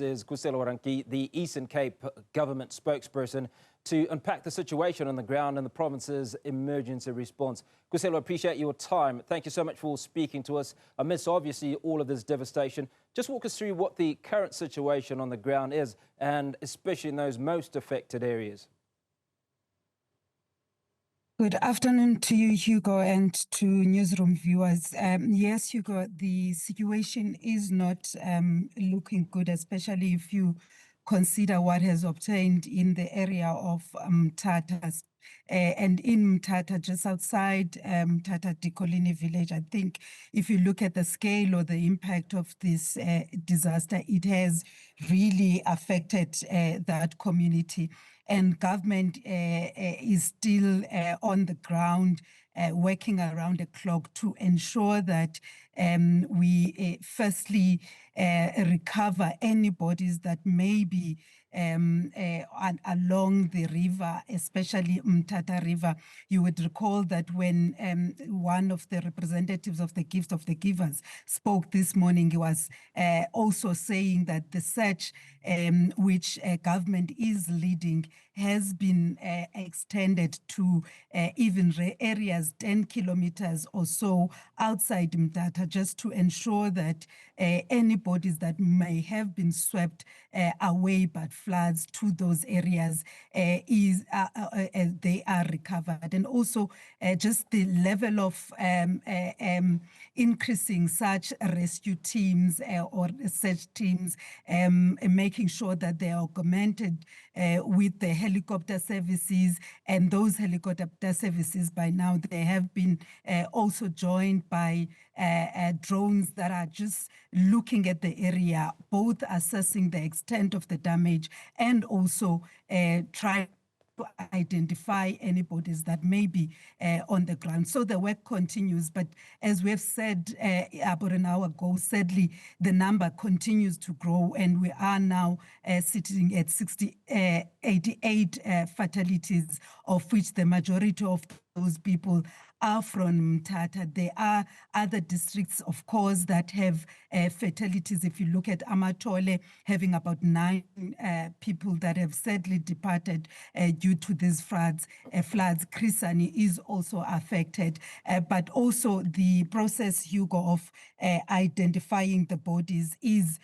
us is Khuselwa Rantjie, the Eastern Cape government spokesperson, to unpack the situation on the ground and the province's emergency response. Khuselwa, appreciate your time. Thank you so much for speaking to us amidst obviously all of this devastation. Just walk us through what the current situation on the ground is, and especially in those most affected areas. Good afternoon to you, Hugo, and to Newsroom viewers. Yes, Hugo, the situation is not looking good, especially if you consider what has obtained in the area of Mthatha. And in Mthatha, just outside Mthatha Dikolini village, I think if you look at the scale or the impact of this disaster, it has really affected that community. And government is still on the ground, working around the clock to ensure that we firstly recover any bodies that may be along the river, especially Mthatha River. You would recall that when one of the representatives of the Gift of the Givers spoke this morning, he was also saying that the search which government is leading has been extended to even areas 10 kilometers or so outside Mthatha, just to ensure that any bodies that may have been swept away by floods to those areas they are recovered. And also just the level of increasing such rescue teams or search teams, making sure that they are augmented with the helicopter services, and those helicopter services by now they have been also joined by drones that are just looking at the area, both assessing the extent of the damage and also trying to identify any bodies that may be on the ground. So the work continues, but as we have said about an hour ago, sadly, the number continues to grow, and we are now sitting at 88 fatalities, of which the majority of those people are from Mthatha. There are other districts, of course, that have fatalities. If you look at Amatole, having about 9 people that have sadly departed due to these floods. Krisani is also affected, but also the process, Hugo, of identifying the bodies is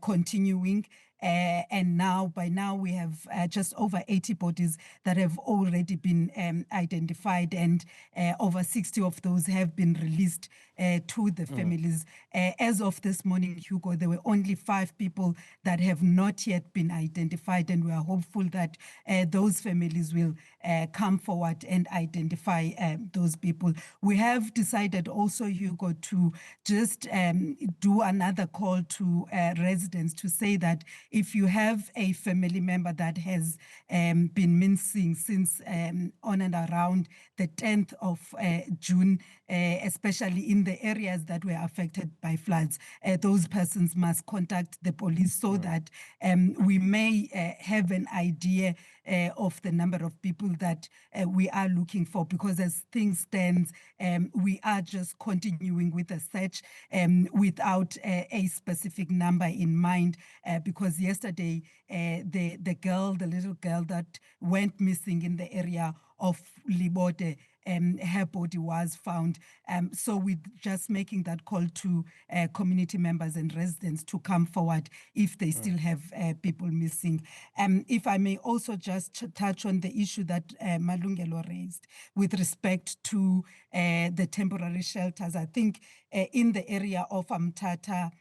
continuing. And by now we have just over 80 bodies that have already been identified, and over 60 of those have been released to the families. As of this morning, Hugo, there were only 5 people that have not yet been identified, and we are hopeful that those families will come forward and identify those people. We have decided also, Hugo, to just do another call to residents to say that if you have a family member that has been missing since on and around the 10th of June, especially in the areas that were affected by floods, those persons must contact the police so that we may have an idea of the number of people that we are looking for, because as things stand, we are just continuing with the search without a specific number in mind, because yesterday the little girl that went missing in the area of Libote, her body was found. So we're just making that call to community members and residents to come forward if they still have people missing. If I may also just touch on the issue that Malungelo raised with respect to the temporary shelters. I think in the area of Mthatha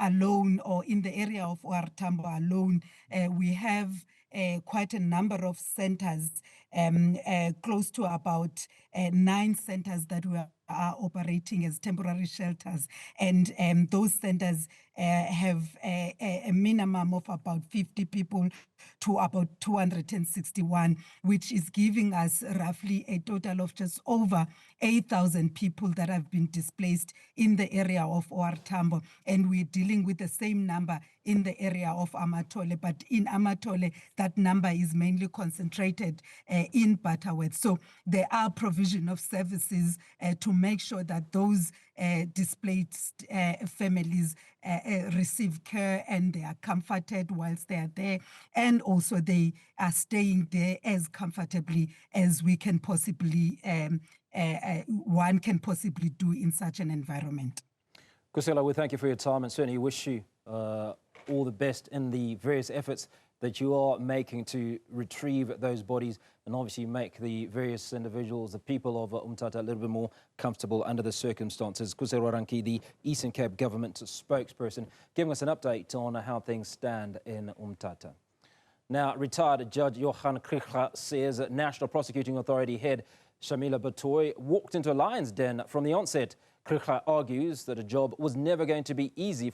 alone, or in the area of OR Tambo alone, we have quite a number of centers, close to about 9 centers that we are operating as temporary shelters, and those centers have a minimum of about 50 people to about 261, which is giving us roughly a total of just over 8,000 people that have been displaced in the area of OR Tambo, and we're dealing with the same number in the area of Amatole, but in Amatole that number is mainly concentrated in Butterworth. So there are provision of services to make sure that those displaced families receive care and they are comforted whilst they are there, and also they are staying there as comfortably as we can possibly, one can possibly do in such an environment. Khuselwa, we thank you for your time and certainly wish you all the best in the various efforts that you are making to retrieve those bodies and obviously make the various individuals, the people of Mthatha, a little bit more comfortable under the circumstances. Khuselwa Rantjie, the Eastern Cape government spokesperson, giving us an update on how things stand in Mthatha. Now, retired Judge Johan Kriegler says National Prosecuting Authority head Shamila Batoy walked into a lion's den from the onset. Kriegler argues that a job was never going to be easy